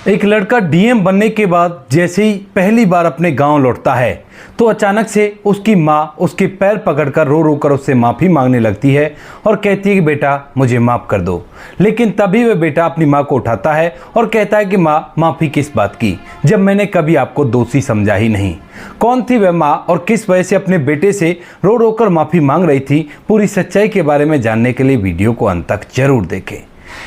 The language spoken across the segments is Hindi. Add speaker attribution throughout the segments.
Speaker 1: एक लड़का डीएम बनने के बाद जैसे ही पहली बार अपने गांव लौटता है तो अचानक से उसकी माँ उसके पैर पकड़कर रो रो कर उससे माफ़ी मांगने लगती है और कहती है कि बेटा मुझे माफ़ कर दो। लेकिन तभी वह बेटा अपनी माँ को उठाता है और कहता है कि माँ माफ़ी किस बात की, जब मैंने कभी आपको दोषी समझा ही नहीं। कौन थी वह माँ और किस वजह से अपने बेटे से रो रो कर माफ़ी मांग रही थी, पूरी सच्चाई के बारे में जानने के लिए वीडियो को अंत तक जरूर देखें।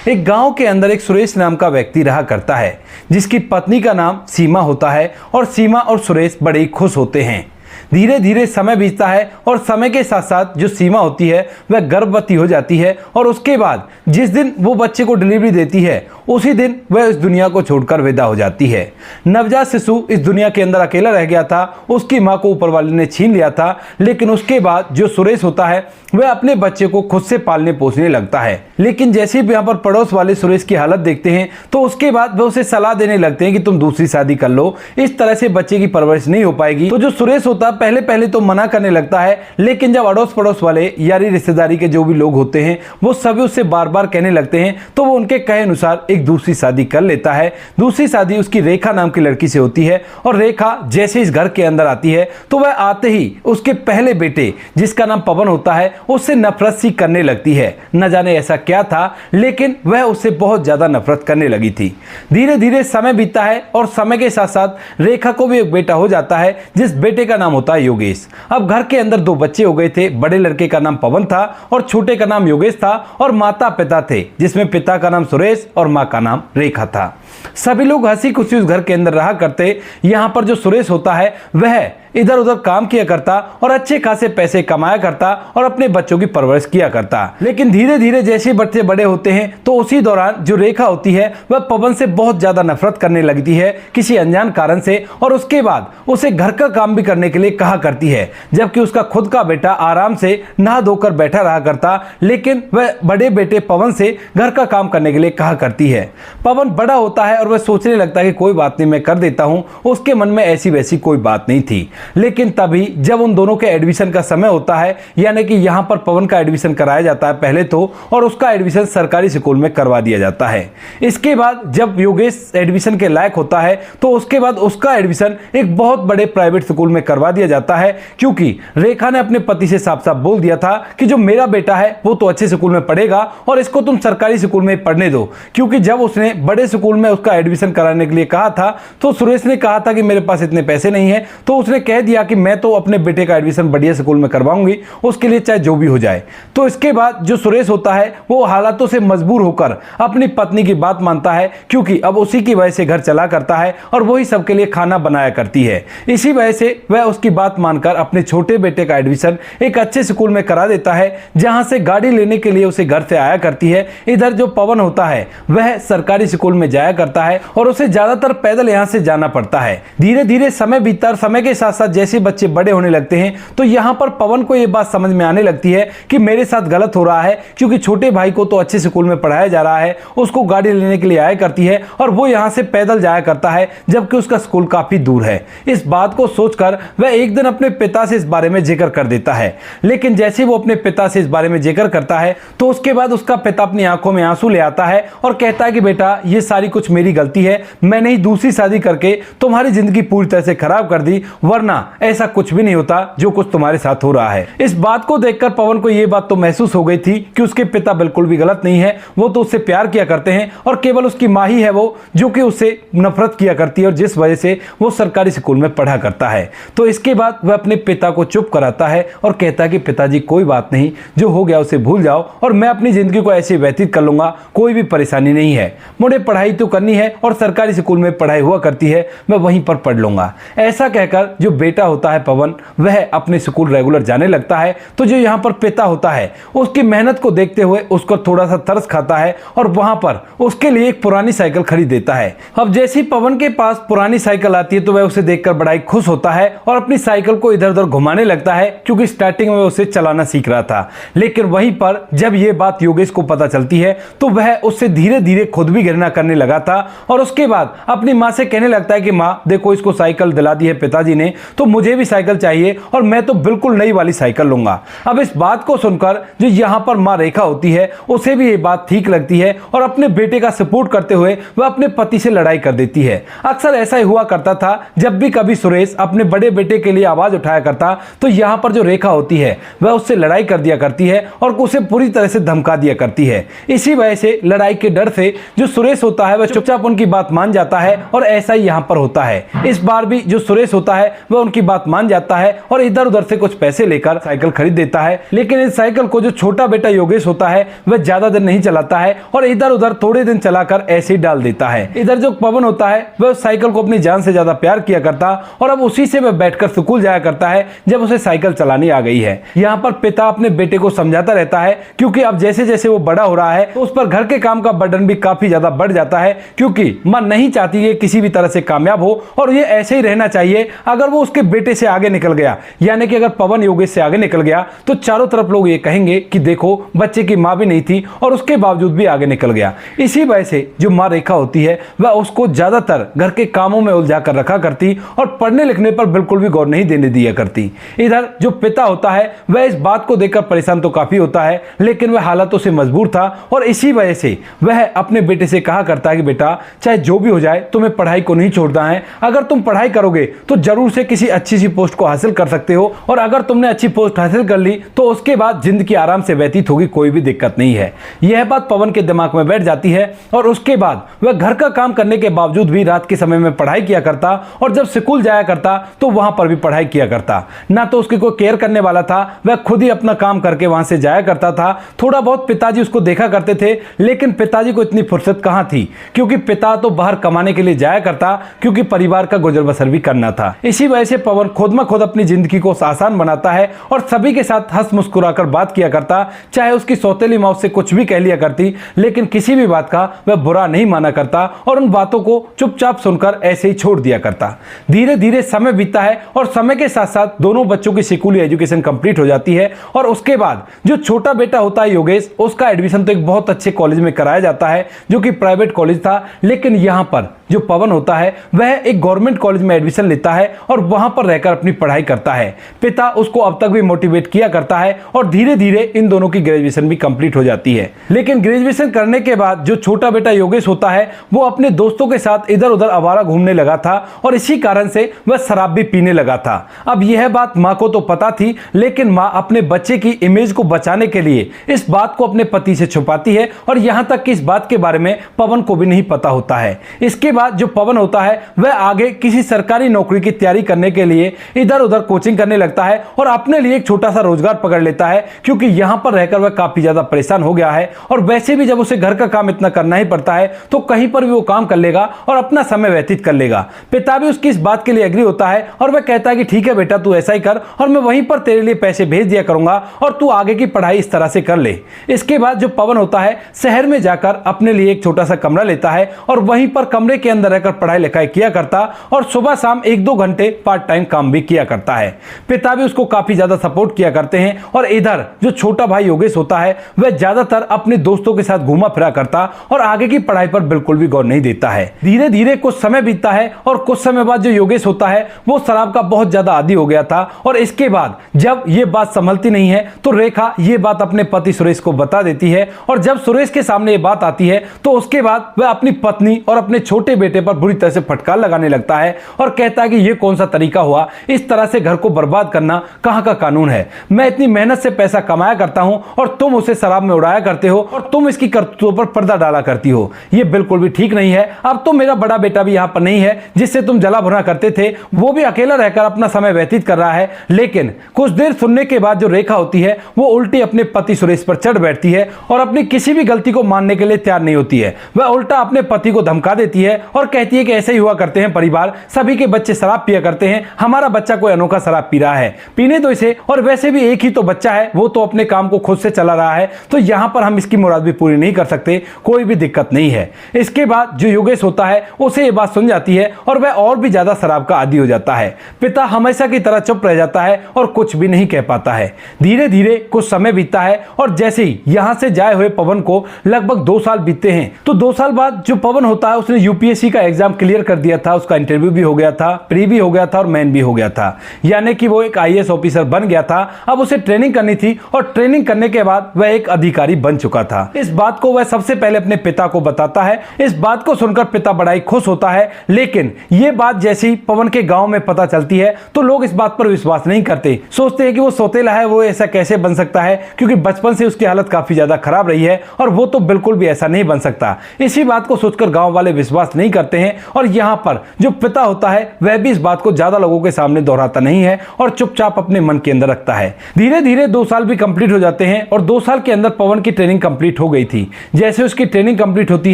Speaker 1: एक गांव के अंदर एक सुरेश नाम का व्यक्ति रहा करता है जिसकी पत्नी का नाम सीमा होता है और सीमा और सुरेश बड़े ही खुश होते हैं। धीरे धीरे समय बीतता है और समय के साथ साथ जो सीमा होती है वह गर्भवती हो जाती है और उसके बाद जिस दिन वो बच्चे को डिलीवरी देती है उसी दिन वह इस दुनिया को छोड़कर विदा हो जाती है। नवजात शिशु इस दुनिया के अंदर अकेला रह गया था, उसकी माँ को ऊपर वाले ने छीन लिया था। लेकिन उसके बाद जो सुरेश होता है वह अपने बच्चे को खुद से पालने पोसने लगता है। लेकिन जैसे ही यहाँ पर पड़ोस वाले सुरेश की हालत देखते हैं तो उसके बाद वह उसे सलाह देने लगते हैं कि तुम दूसरी शादी कर लो, इस तरह से बच्चे की परवरिश नहीं हो पाएगी। तो जो सुरेश होता है पहले पहले तो मना करने लगता है, लेकिन जब अड़ोस पड़ोस वाले यारी रिश्तेदारी के जो भी लोग होते हैं वो सभी उससे बार बार कहने लगते हैं तो वो उनके कहे अनुसार एक दूसरी शादी कर लेता है। दूसरी शादी उसकी रेखा नाम की लड़की से होती है और रेखा जैसे इस घर के अंदर आती है तो वह आते ही उसके पहले बेटे जिसका नाम पवन होता है उससे नफरत सी करने लगती है। न जाने ऐसा क्या था लेकिन वह उससे बहुत ज्यादा नफरत करने लगी थी। धीरे धीरे समय बीतता है और समय के साथ साथ रेखा को भी एक बेटा हो जाता है जिस बेटे का नाम होता है योगेश। अब घर के अंदर दो बच्चे हो गए थे, बड़े लड़के का नाम पवन था और छोटे का नाम योगेश था और माता पिता थे जिसमें पिता का नाम सुरेश और माँ का नाम रेखा था। सभी लोग हंसी खुशी उस घर के अंदर रहा करते। यहाँ पर जो सुरेश होता है वह इधर उधर काम किया करता और अच्छे खासे पैसे कमाया करता और अपने बच्चों की परवरिश किया करता। लेकिन धीरे धीरे जैसे बच्चे बड़े होते हैं तो उसी दौरान जो रेखा होती है वह पवन से बहुत ज्यादा नफरत करने लगती है किसी अनजान कारण से, और उसके बाद उसे घर का काम भी करने के लिए कहा करती है, जबकि उसका खुद का बेटा आराम से नहा धोकर बैठा रहा करता। लेकिन वह बड़े बेटे पवन से घर का काम करने के लिए कहा करती है। पवन बड़ा होता है और वह सोचने लगता है कि कोई बात नहीं, मैं कर देता हूं। उसके मन में ऐसी वैसी कोई बात नहीं थी। लेकिन तभी जब उन दोनों के एडमिशन का समय होता है, यानी कि यहां पर पवन का एडमिशन कराया जाता है पहले तो, और उसका एडमिशन सरकारी स्कूल में करवा दिया जाता है। इसके बाद जब योगेश एडमिशन के लायक होता है तो उसके बाद उसका एडमिशन एक बहुत बड़े प्राइवेट स्कूल में करवा दिया जाता है, क्योंकि रेखा ने अपने पति से साफ साफ बोल दिया था कि जो मेरा बेटा है वो तो अच्छे स्कूल में पढ़ेगा और इसको तुम सरकारी स्कूल में पढ़ने दो। क्योंकि जब उसने बड़े स्कूल में उसका एडमिशन कराने के लिए कहा था तो सुरेश ने कहा था कि मेरे पास इतने पैसे नहीं है, तो उसने कह दिया कि मैं तो अपने बेटे का एडमिशन बढ़िया स्कूल में करवाऊंगी, उसके लिए चाहे जो भी हो जाए। तो इसके बाद जो सुरेश होता है वो हालातों से मजबूर होकर अपनी पत्नी की बात मानता है, क्योंकि अब उसी की वजह से घर चला करता है और वही सबके लिए खाना बनाया करती है। इसी वजह से वह उसकी बात मानकर अपने छोटे बेटे का एडमिशन एक अच्छे स्कूल में करा देता है, जहां से गाड़ी लेने के लिए उसे घर से आया करती है। इधर जो पवन होता है वह सरकारी स्कूल में जाया करता है और उसे ज्यादातर पैदल यहां से जाना पड़ता है। धीरे धीरे समय बीतता, समय के साथ साथ जैसे बच्चे बड़े होने लगते हैं तो यहां पर पवन को यह बात समझ में आने लगती है कि मेरे साथ गलत हो रहा है, क्योंकि छोटे भाई को तो अच्छे स्कूल में पढ़ाया जा रहा है, उसको गाड़ी लेने के लिए आया करती है और वो यहां से पैदल जाया करता है जबकि उसका स्कूल काफी दूर है। इस बात को सोचकर वह एक दिन अपने पिता से इस बारे में जिक्र कर देता है। लेकिन जैसे वो अपने पिता से इस बारे में जिक्र करता है तो उसके बाद उसका पिता अपनी आंखों में आंसू ले आता है और कहता है कि बेटा ये सारी कुछ मेरी गलती है, मैंने ही दूसरी शादी करके तुम्हारी जिंदगी पूरी तरह से खराब कर दी, वरना ऐसा कुछ भी नहीं होता जो कुछ तुम्हारे साथ हो रहा है। इस बात को देखकर पवन को यह बात तो महसूस हो गई थी कि उसके पिता बिल्कुल भी गलत नहीं है, वो तो उससे प्यार किया करते हैं और केवल उसकी माँ ही है वो जो कि उससे नफरत किया करती है और जिस वजह से वो सरकारी स्कूल में पढ़ा करता है। तो इसके बाद वह अपने पिता को चुप कराता है और कहता है कि पिताजी कोई बात नहीं, जो हो गया उसे भूल जाओ और मैं अपनी जिंदगी को ऐसे व्यतीत कर लूंगा, कोई भी परेशानी नहीं है। मुझे पढ़ाई तो करनी है और सरकारी स्कूल में पढ़ाई हुआ करती है, मैं वहीं पर पढ़ लूंगा। ऐसा कहकर जो बेटा होता है पवन वह अपने स्कूल रेगुलर जाने लगता है। तो जो यहाँ पर पिता होता है उसकी मेहनत को देखते हुए उसको थोड़ा सा तरस खाता है और वहां पर उसके लिए एक पुरानी साइकिल खरीद देता है। अब जैसे ही पवन के पास पुरानी साइकिल आती है तो वह उसे देखकर बड़ा ही खुश होता है और अपनी साइकिल को इधर उधर घुमाने लगता है, क्योंकि स्टार्टिंग में उसे चलाना सीख रहा था। लेकिन वहीं पर जब यह बात योगेश को पता चलती है तो वह उससे धीरे धीरे खुद भी घृणा करने लगा था और उसके बाद अपनी माँ से कहने लगता है कि माँ देखो, इसको साइकिल दिला दी है पिताजी ने तो मुझे भी साइकिल चाहिए और मैं तो बिल्कुल नई वाली साइकिल लूंगा। अब इस बात को सुनकर जो यहाँ पर माँ रेखा होती है उसे भी ये बात ठीक लगती है और अपने बेटे का सपोर्ट करते हुए वह अपने पति से लड़ाई कर देती है। अक्सर ऐसा ही हुआ करता था, जब भी कभी सुरेश अपने बड़े बेटे के लिए आवाज उठाया करता तो यहाँ पर जो रेखा होती है वह उससे लड़ाई कर दिया करती है और उसे पूरी तरह से धमका दिया करती है। इसी वजह से लड़ाई के डर से जो सुरेश होता है वह चुपचाप उनकी बात मान जाता है और ऐसा ही यहाँ पर होता है। इस बार भी जो सुरेश होता है वह उनकी बात मान जाता है और इधर उधर से कुछ पैसे लेकर साइकिल खरीद देता है। लेकिन इस साइकिल को जो छोटा बेटा योगेश होता है वह ज्यादा दिन नहीं चलाता है और इधर उधर थोड़े दिन चलाकर ऐसे ही डाल देता है। इधर जो पवन होता है वह साइकिल को अपनी जान से ज्यादा प्यार किया करता और अब उसी से वह बैठकर स्कूल जाया करता है जब उसे साइकिल चलानी आ गई है। यहाँ पर पिता अपने बेटे को समझाता रहता है क्योंकि अब जैसे जैसे वो बड़ा हो रहा है तो उस पर घर के काम का बर्डन भी काफी ज्यादा बढ़ जाता है, क्योंकि मां नहीं चाहती है किसी भी तरह से कामयाब हो और ये ऐसे ही रहना चाहिए। अगर वो उसके बेटे से आगे निकल गया, यानी कि अगर पवन योगेश से आगे निकल गया तो चारों तरफ लोग ये कहेंगे कि देखो बच्चे की मां भी नहीं थी और उसके बावजूद भी आगे निकल गया। इसी वजह से जो मां रेखा होती है वह उसको ज्यादातर घर के कामों में उलझा कर रखा करती और पढ़ने लिखने पर बिल्कुल भी गौर नहीं देने दिया करती। इधर जो पिता होता है वह इस बात को देखकर परेशान तो काफी होता है, लेकिन वह हालातों से मजबूर था और इसी वजह से वह अपने बेटे से कहा करता है कि बेटा चाहे जो भी हो जाए तुम्हें पढ़ाई को नहीं छोड़ना है। अगर तुम पढ़ाई करोगे तो जरूर से किसी अच्छी सी पोस्ट को हासिल कर सकते हो और अगर तुमने अच्छी पोस्ट हासिल कर ली तो उसके बाद जिंदगी आराम से व्यतीत होगी, कोई भी दिक्कत नहीं है। यह बात पवन के दिमाग में बैठ जाती है और उसके बाद वह घर का काम करने के बावजूद भी रात के समय में पढ़ाई किया करता और जब स्कूल जाया करता तो वहां पर भी पढ़ाई किया करता। ना तो उसकी कोई केयर करने वाला था, वह खुद ही अपना काम करके वहां से जाया करता था। थोड़ा बहुत पिताजी उसको देखा करते थे, लेकिन पिताजी को इतनी फुर्सत कहां थी, क्योंकि पिता तो बाहर कमाने के लिए जाया करता, क्योंकि परिवार का गुजर बसर भी करना था। इसी वजह से पवन खुद में खुद अपनी जिंदगी को आसान बनाता है और सभी के साथ हंस मुस्कुराकर बात किया करता। चाहे उसकी सौतेली माँ से कुछ भी कह लिया करती, लेकिन किसी भी बात का वह बुरा नहीं माना करता और उन बातों को चुपचाप सुनकर ऐसे ही छोड़ दिया करता। धीरे धीरे समय बीतता है और समय के साथ साथ दोनों बच्चों की स्कूली एजुकेशन कंप्लीट हो जाती है और उसके बाद जो छोटा बेटा होता है योगेश, उसका एडमिशन तो एक बहुत अच्छे कॉलेज में कराया जाता है जो कि प्राइवेट कॉलेज था। लेकिन यहां पर जो पवन होता है वह एक गवर्नमेंट कॉलेज में एडमिशन लेता है और वहां पर रहकर अपनी पढ़ाई करता है। पिता उसको अब तक भी मोटिवेट किया करता है और धीरे धीरे इन दोनों की ग्रेजुएशन भी कंप्लीट हो जाती है। लेकिन ग्रेजुएशन करने के बाद जो छोटा बेटा योगेश होता है वो अपने दोस्तों के साथ इधर उधर आवारा घूमने लगा था और इसी कारण से वह शराब भी पीने लगा था। अब यह बात मां को तो पता थी, लेकिन मां अपने बच्चे की इमेज को बचाने के लिए इस बात को अपने पति से छुपाती है और यहां तक कि इस बात के बारे में पवन को भी नहीं पता होता है। इसके बाद जो पवन होता है वह आगे किसी सरकारी नौकरी की तैयारी करने के लिए इधर उधर कोचिंग करने लगता है और अपने लिए एक छोटा सा रोजगार पकड़ लेता है, क्योंकि यहां पर रहकर वह काफी ज्यादा परेशान हो गया है और वैसे भी जब उसे घर का काम इतना करना ही पड़ता है तो कहीं पर भी वो काम कर लेगा और अपना समय व्यतीत कर लेगा। पिता भी उसकी इस बात के लिए एग्री होता है और वह कहता है कि ठीक है बेटा तू ऐसा ही कर और मैं वहीं पर तेरे लिए पैसे भेज दिया करूंगा और तू आगे की पढ़ाई इस तरह से कर ले। इसके बाद जो पवन होता है शहर में जाकर अपने लिए एक छोटा सा कमरा लेता है और वहीं पर कमरे के अंदर रहकर पढ़ाई लिखाई किया करता और सुबह शाम 1-2 घंटे पार्ट टाइम काम भी किया करता है। पिता भी उसको काफी ज्यादा सपोर्ट किया करते हैं और इधर जो छोटा भाई योगेश होता है वह ज्यादातर अपने दोस्तों के साथ घूमा फिरा करता और आगे की पढ़ाई पर बिल्कुल भी गौर नहीं देता है। धीरे धीरे कुछ समय बीतता है और कुछ समय बाद जो योगेश होता है वो शराब का बहुत ज्यादा आदी हो गया था और इसके बाद जब ये बात संभलती नहीं है तो रेखा ये बात अपने पति सुरेश को बता देती है और जब सुरेश के सामने ये बात आती है तो उसके बाद वह अपनी पत्नी और अपने छोटे बेटे पर बुरी तरह से फटकार लगाने लगता है और कहता है कि ये कौन सा तरीका हुआ, इस तरह से घर को बर्बाद करना कहां का कानून है। मैं इतनी मेहनत से पैसा कमाया करता हूं और तुम उसे शराब में उड़ाया करते हो और तुम इसकी करतूतों पर पर्दा डाला करती हो। ये बिल्कुल भी ठीक नहीं है। अब तो मेरा बड़ा बेटा भी यहां पर नहीं है जिससे तुम जला भुना करते थे, वो भी अकेला रहकर अपना समय व्यतीत कर रहा है। लेकिन कुछ देर सुनने के बाद जो रेखा होती है वो उल्टी अपने पति सुरेश पर चढ़ बैठती है और अपनी किसी भी गलती को मानने के लिए तैयार नहीं होती है। वह उल्टा अपने पति को धमका देती है और कहती है कि ऐसे ही हुआ करते हैं परिवार, सभी के बच्चे शराब पिया करते हैं, हमारा बच्चा कोई अनोखा शराब पी रहा है, पीने दो इसे, और वैसे भी एक ही तो बच्चा है, वो तो अपने काम को खुद से चला रहा है, तो यहां पर हम इसकी मुराद भी पूरी नहीं कर सकते, कोई भी दिक्कत नहीं है। इसके बाद जो योगेश होता है उसे ये बात सुन जाती है और वह और भी ज्यादा शराब का आदी हो जाता है। पिता हमेशा की तरह चुप रह जाता है और कुछ भी नहीं कह पाता है। धीरे धीरे कुछ समय बीतता है और जैसे ही यहां से जाए हुए पवन को लगभग 2 साल बीतते हैं तो 2 साल बाद जो पवन होता है उसने यूपीएससी यूपीएससी का एग्जाम क्लियर कर दिया था, उसका इंटरव्यू भी हो गया था, प्री भी हो गया था और मेन भी हो गया था, यानी कि वो एक आईएएस ऑफिसर बन गया था। अब उसे ट्रेनिंग करनी थी और ट्रेनिंग करने के बाद वह एक अधिकारी बन चुका था। इस बात को वह सबसे पहले अपने पिता को बताता है। इस बात को सुनकर पिता बड़ा ही खुश होता है, लेकिन यह बात जैसी पवन के गांव में पता चलती है तो लोग इस बात पर विश्वास नहीं करते, सोचते हैं कि वो सौतेला है, वो ऐसा कैसे बन सकता है, क्योंकि बचपन से उसकी हालत काफी ज्यादा खराब रही है और वो तो बिल्कुल भी ऐसा नहीं बन सकता। इसी बात को सोचकर गांव वाले विश्वास नहीं करते हैं और यहां पर जो पिता होता है वह भी इस बात को ज्यादा लोगों के सामने दोहराता नहीं है और चुपचाप अपने मन के अंदर रखता है। धीरे धीरे 2 साल भी कंप्लीट हो जाते हैं और 2 साल के अंदर पवन की ट्रेनिंग कंप्लीट हो गई थी। जैसे उसकी ट्रेनिंग कंप्लीट होती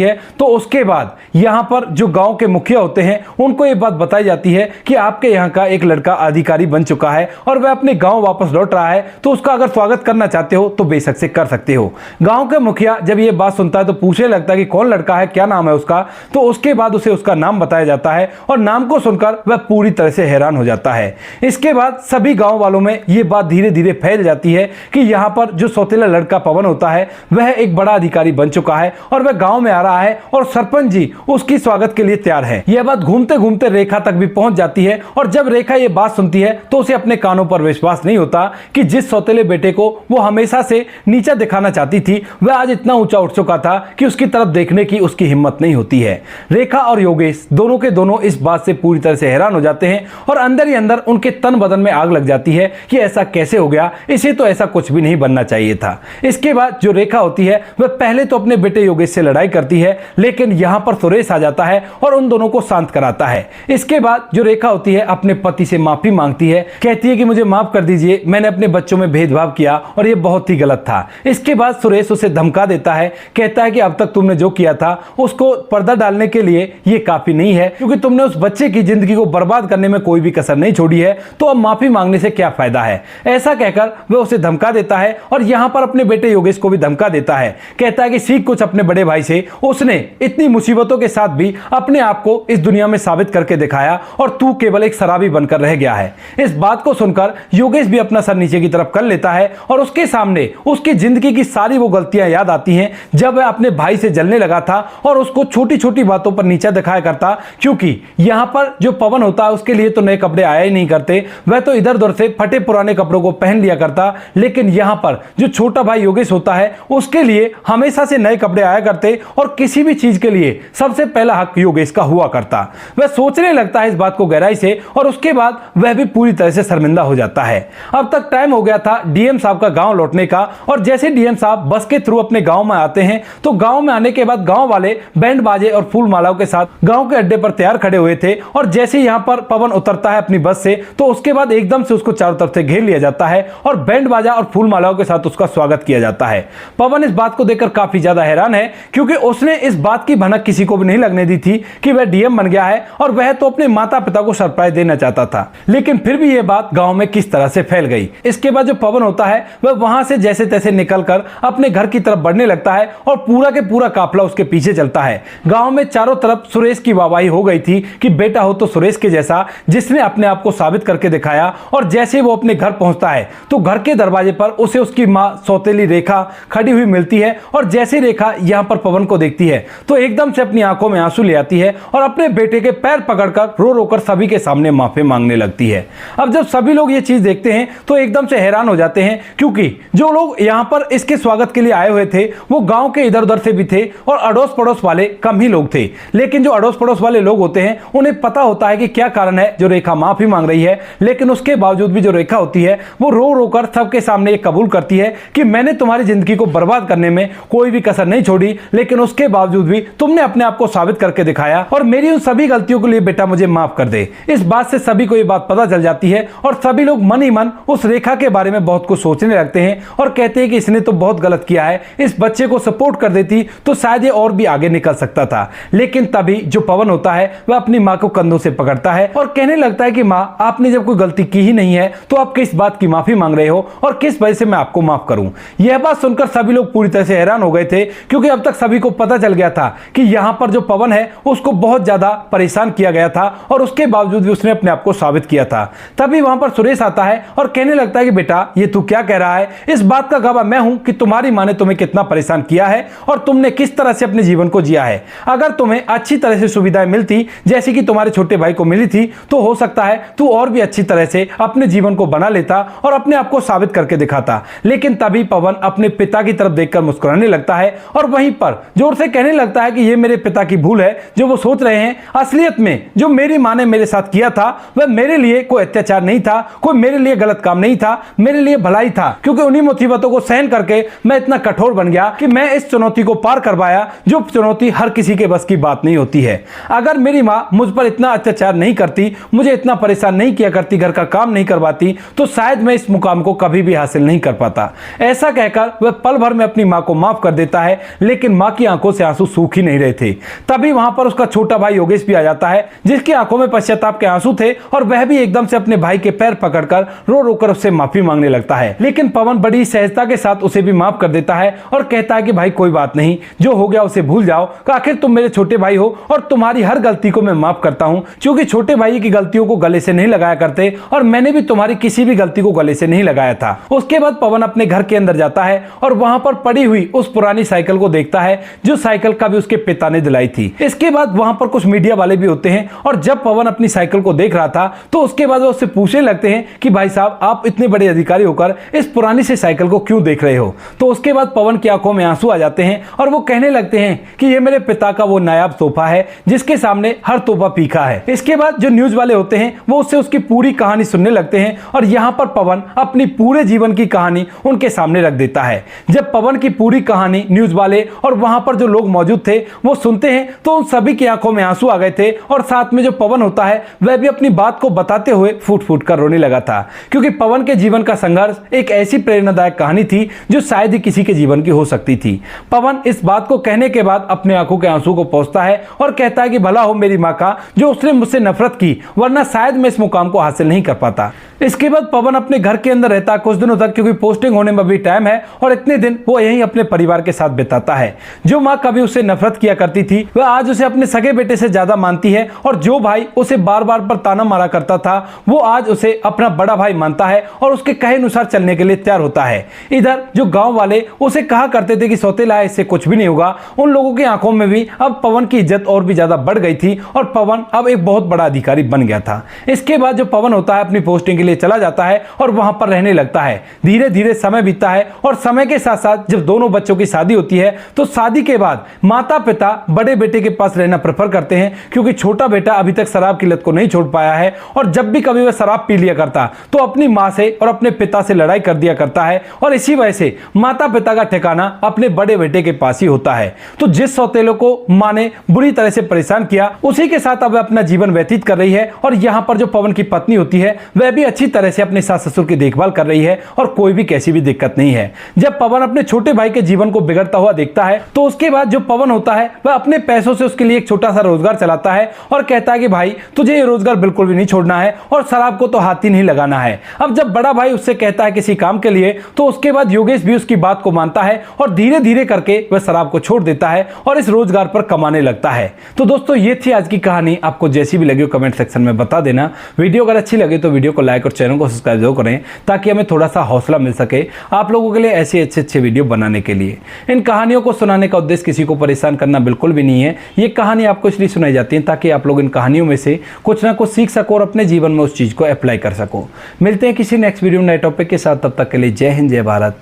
Speaker 1: है तो उसके बाद यहां पर जो गांव के मुखिया होते हैं उनको ये बात बताई जाती है कि आपके यहां का एक लड़का अधिकारी बन चुका है और वह अपने गांव वापस लौट रहा है, तो उसका अगर स्वागत करना चाहते हो तो बेशक से कर सकते हो। गांव के मुखिया जब ये बात सुनता है तो पूछने लगता है कि कौन लड़का है, क्या नाम है उसका। तो उसके बाद उसे उसका नाम बताया जाता है और नाम को सुनकर वह पूरी तरह से हैरान हो जाता है। इसके बाद सभी गांव वालों में यह बात धीरे धीरे फैल जाती है कि यहां पर जो सौतेला लड़का पवन होता है वह एक बड़ा अधिकारी बन चुका है और वह गांव में आ रहा है और सरपंच जी उसकी स्वागत के लिए तैयार है। यह बात घूमते घूमते रेखा तक भी पहुंच जाती है और जब रेखा यह बात सुनती है तो उसे अपने कानों पर विश्वास नहीं होता कि जिस सौतेले बेटे को वो हमेशा से नीचा दिखाना चाहती थी वह आज इतना ऊंचा उठ चुका था कि उसकी तरफ देखने की उसकी हिम्मत नहीं होती है। रेखा और योगेश दोनों के दोनों इस बात से पूरी तरह से हैरान हो जाते हैं और अंदर ही अंदर उनके तन बदन में आग लग जाती है कि ऐसा कैसे हो गया, इसे तो ऐसा कुछ भी नहीं बनना चाहिए था। इसके बाद जो रेखा होती है वह पहले तो अपने बेटे योगेश से लड़ाई करती है, लेकिन यहां पर सुरेश आ जाता है और उन दोनों को शांत कराता है। इसके बाद जो रेखा होती है अपने पति से माफी मांगती है, कहती है कि मुझे माफ कर दीजिए, मैंने अपने बच्चों में भेदभाव किया और यह बहुत ही गलत था। इसके बाद सुरेश उसे धमका देता है, कहता है कि अब तक तुमने जो किया था उसको पर्दा डालने के लिए यह काफी नहीं है, क्योंकि तुमने उस बच्चे की जिंदगी को बर्बाद करने में कोई भी कसर नहीं छोड़ी है, तो अब माफी मांगने से क्या फायदा है। ऐसा कहकर वह उसे धमका देता है और यहां पर अपने बेटे योगेश को भी धमका देता है, कहता है कि सीख कुछ अपने बड़े भाई से, उसने इतनी मुसीबतों के साथ भी अपने आप को इस दुनिया में साबित करके दिखाया और तू केवल एक शराबी बनकर रह गया है। इस बात को सुनकर योगेश भी अपना सर नीचे की तरफ कर लेता है और उसके सामने उसकी जिंदगी की सारी वो गलतियां याद आती हैं जब वह अपने भाई से जलने लगा था और उसको छोटी छोटी बातों पर नीचा दिखाया करता, क्योंकि यहां पर जो पवन होता है उसके लिए तो नए कपड़े आया ही नहीं करते, वह तो इधर उधर से फटे पुराने कपड़ों को पहन लिया करता, लेकिन यहां पर जो छोटा भाई योगेश होता है उसके लिए हमेशा से नए कपड़े आया करते और किसी भी चीज के लिए सबसे पहला हक योगेश का हुआ करता। वह सोचने लगता है इस बात को गहराई से और उसके बाद वह भी पूरी तरह से शर्मिंदा हो जाता है। अब तक टाइम हो गया था डीएम साहब का गांव लौटने का और जैसे डीएम साहब बस के थ्रू अपने गांव में आते हैं तो गांव में आने के बाद गांव वाले बैंड बाजे और फूल मालाओं के साथ गांव के अड्डे पर तैयार खड़े हुए थे और जैसे यहां पर पवन उतरता है अपनी बस से तो उसके बाद एकदम से उसको चारों तरफ से घेर लिया जाता है और बैंड बाजा और फूल मालाओं के साथ उसका स्वागत किया जाता है। पवन इस बात को देखकर काफी ज्यादा हैरान है, क्योंकि उसने इस बात की भनक किसी को भी नहीं लगने दी थी कि वह डीएम बन गया है और वह तो अपने माता पिता को सरप्राइज देना चाहता था, लेकिन फिर भी यह बात गांव में किस तरह से फैल गई। इसके बाद जो पवन होता है वह वहां से जैसे तैसे निकलकर अपने घर की तरफ बढ़ने लगता है और पूरा के पूरा काफिला उसके पीछे चलता है। गांव में चारों तरफ सुरेश की वाहवाही हो गई थी कि बेटा हो तो सुरेश के जैसा, जिसने अपने आप को साबित करके दिखाया। और जैसे वो अपने घर पहुंचता है तो घर के दरवाजे पर उसे उसकी मां सौतेली रेखा खड़ी हुई मिलती है और जैसे रेखा यहां पर पवन को देखती है तो एकदम से अपनी आंखों में आंसू ले आती है और अपने बेटे के पैर पकड़कर रो रो कर सभी के सामने माफी मांगने लगती है। अब जब सभी लोग ये चीज देखते हैं तो एकदम से हैरान हो जाते हैं, क्योंकि जो लोग यहां पर इसके स्वागत के लिए आए हुए थे वो गांव के इधर उधर से भी थे और अड़ोस पड़ोस वाले कम ही लोग थे, लेकिन जो अड़ोस पड़ोस वाले लोग होते हैं उन्हें पता होता है कि क्या कारण है जो रेखा माफी मांग रही है, लेकिन उसके बावजूद भी जो रेखा होती है वो रो रो कर सबके सामने ये कबूल करती है कि मैंने तुम्हारी जिंदगी को बर्बाद करने में कोई भी कसर नहीं छोड़ी, लेकिन उसके बावजूद भी तुमने अपने आप को साबित करके दिखाया और मेरी उन सभी गलतियों के लिए बेटा मुझे माफ कर दे। इस बात से सभी को ये बात पता चल जाती है और सभी लोग मन ही मन उस रेखा के बारे में बहुत कुछ सोचने लगते हैं और कहते हैं कि इसने तो बहुत गलत किया है, इस बच्चे को सपोर्ट कर देती तो शायद ये और भी आगे निकल सकता था। लेकिन तभी जो पवन होता है वह अपनी मां को कंधों से पकड़ता है और कहने लगता है कि मां, आपने जब कोई गलती की ही नहीं है तो आप किस बात की माफी मांग रहे हो और किस वजह से मैं आपको माफ करूं। यह बात सुनकर सभी लोग पूरी तरह से हैरान हो गए थे, क्योंकि अब तक सभी को पता चल गया था कि यहां पर जो पवन है उसको बहुत ज्यादा परेशान किया गया था और उसके बावजूद भी उसने अपने आप को साबित किया था। तभी वहां पर सुरेश आता है और कहने लगता है कि बेटा ये तू क्या कह रहा है, इस बात का गवाह मैं हूं कि तुम्हारी मां ने तुम्हें कितना परेशान किया है और तुमने किस तरह से अपने जीवन को जिया है। अगर तुम्हें अच्छी तरह से सुविधाएं मिलती जैसे कि तुम्हारे छोटे भाई को मिली थी, तो हो सकता है तू और भी अच्छी तरह से अपने जीवन को बना लेता और अपने आप को साबित करके दिखाता। लेकिन तभी पवन अपने पिता की तरफ देखकर मुस्कुराने लगता है और वहीं पर जोर से कहने लगता है कि ये मेरे पिता की भूल है जो वो सोच रहे हैं। असलियत में जो मेरी मां ने मेरे साथ किया था वह मेरे लिए कोई अत्याचार नहीं था, कोई मेरे लिए गलत काम नहीं था, मेरे लिए भलाई था। क्योंकि उन्हीं मुसीबतों को सहन करके मैं इतना कठोर बन गया कि मैं इस चुनौती को पार कर पाया, जो चुनौती हर किसी के बस की बात नहीं होती है। अगर मेरी मां मुझ पर इतना अत्याचार नहीं करती, मुझे इतना परेशान नहीं किया करती, घर का काम नहीं करवाती, तो शायद मैं इस मुकाम को कभी भी हासिल नहीं कर पाता। ऐसा कहकर वह पल भर में अपनी मां को माफ कर देता है, लेकिन मां की आंखों से आंसू सूख ही नहीं रहे थे। तभी वहां पर उसका छोटा भाई योगेश भी आ जाता है, जिसकी आंखों में पश्चाताप के आंसू थे और वह भी एकदम से अपने भाई के पैर पकड़कर रो रो कर उससे माफी मांगने लगता है। लेकिन पवन बड़ी सहजता के साथ उसे भी माफ कर देता है और कहता है कि भाई कोई बात नहीं, जो हो गया उसे भूल जाओ, आखिर तुम मेरे छोटे भाई हो और तुम्हारी हर गलती को मैं माफ करता हूं, क्योंकि छोटे भाई की गलतियों को गले से नहीं लगाया करते और मैंने भी तुम्हारी किसी भी गलती को गले से नहीं लगाया था। उसके बाद पवन अपने घर के अंदर जाता है और वहां पर पड़ी हुई उस पुरानी साइकिल को देखता है जो साइकिल कभी उसके पिता ने दिलाई थी। इसके बाद वहां पर कुछ मीडिया वाले भी होते हैं और जब पवन अपनी साइकिल को देख रहा था तो उसके बाद वो उससे पूछने लगते हैं कि भाई साहब, आप इतने बड़े अधिकारी होकर इस पुरानी से साइकिल को क्यों देख रहे हो। तो उसके बाद पवन की आंखों में आंसू आ जाते हैं और वो कहने लगते हैं कि ये मेरे पिता का वो नायाब तोहफा है जिसके सामने हर तोहफा फीका है। इसके बाद जो न्यूज वाले होते हैं वो उससे उसकी पूरी कहानी सुनने लगते हैं और यहाँ पर पवन अपनी पूरे जीवन की कहानी उनके सामने रख देता है। जब पवन की पूरी कहानी न्यूज वाले और वहां पर जो लोग मौजूद थे वो सुनते हैं तो उन सभी की आंखों में आंसू आ गए थे और साथ में जो पवन होता है वह भी अपनी बात को बताते हुए फूट फूट कर रोने लगा था, क्योंकि पवन के जीवन का संघर्ष एक ऐसी प्रेरणादायक कहानी थी जो शायद ही किसी के जीवन की हो सकती थी। पवन इस बात को कहने के बाद अपने आंखों के आंसू को पोंछता है और कहता है कि भला हो मेरी मां का जो उसने मुझसे नफरत की, वरना शायद मैं इस मुकाम को हासिल नहीं कर पाता। इसके बाद पवन अपने घर के अंदर रहता कुछ दिनों तक, क्योंकि पोस्टिंग होने में भी टाइम है और इतने दिन वो यहीं अपने परिवार के साथ बिताता है। जो मां कभी उसे नफरत किया करती थी वह आज उसे अपने सगे बेटे से ज्यादा मानती है और जो भाई उसे बार बार पर ताना मारा करता था वो आज उसे अपना बड़ा भाई मानता है और उसके कहे अनुसार चलने के लिए तैयार होता है। इधर जो गांव वाले उसे कहा करते थे कि सौतेला है, इससे कुछ भी नहीं होगा, उन लोगों की आंखों में भी अब पवन की इज्जत और भी ज्यादा बढ़ गई थी और पवन अब एक बहुत बड़ा अधिकारी बन गया था। इसके बाद जो पवन होता है अपनी पोस्टिंग के लिए चला जाता है और वहां पर रहने लगता है। धीरे धीरे समय बीतता है और समय के साथ साथ जब दोनों बच्चों की शादी होती है तो शादी के बाद माता पिता बड़े बेटे के पास रहना प्रेफर करते हैं, क्योंकि छोटा बेटा अभी तक शराब की लत को नहीं छोड़ पाया है और जब भी कभी वह शराब पी लिया करता तो अपनी मां से और अपने पिता से लड़ाई कर दिया करता है और इसी वजह से माता पिता का ठिकाना अपने बड़े बेटे के पास ही होता है। तो जिस सौतेलों को मां ने बुरी तरह से परेशान किया उसी के साथ अब वह अपना जीवन व्यतीत कर रही है और यहां पर जो पवन की पत्नी होती है वह भी अच्छी तरह से अपने सास ससुर की देखभाल कर रही है और कोई भी कैसी भी दिक्कत नहीं है। जब पवन अपने छोटे भाई के जीवन को बिगड़ता हुआ देखता है तो उसके बाद जो पवन होता है वह अपने पैसों से उसके लिए एक छोटा सा रोजगार चलाता है और कहता है कि भाई तुझे ये रोजगार बिल्कुल भी नहीं छोड़ना है और शराब को तो हाथ ही नहीं लगाना है। अब जब बड़ा भाई उससे कहता है किसी काम के लिए तो उसके बाद योगेश भी उसकी बात को मानता है और धीरे धीरे करके वह शराब को छोड़ देता है और इस रोजगार पर कमाने लगता है। तो दोस्तों ये थी आज की कहानी। आपको जैसी भी लगी हो कमेंट सेक्शन में बता देना। वीडियो अगर अच्छी लगे तो वीडियो को लाइक और चैनल को सब्सक्राइब जरूर करें ताकि हमें थोड़ा सा हौसला मिल सके आप लोगों के लिए ऐसे अच्छे वीडियो बनाने के लिए। इन कहानियों को सुनाने का उद्देश्य किसी को परेशान करना बिल्कुल भी नहीं है। ये कहानी आपको इसलिए सुनाई जाती है ताकि आप लोग इन कहानियों में से कुछ ना कुछ सीख सको और अपने जीवन में उस चीज को अप्लाई कर सको। मिलते हैं किसी नेक्स्ट वीडियो नए टॉपिक के साथ, तब तक के लिए जय हिंद, जय भारत,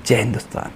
Speaker 1: जय हिंदुस्तान।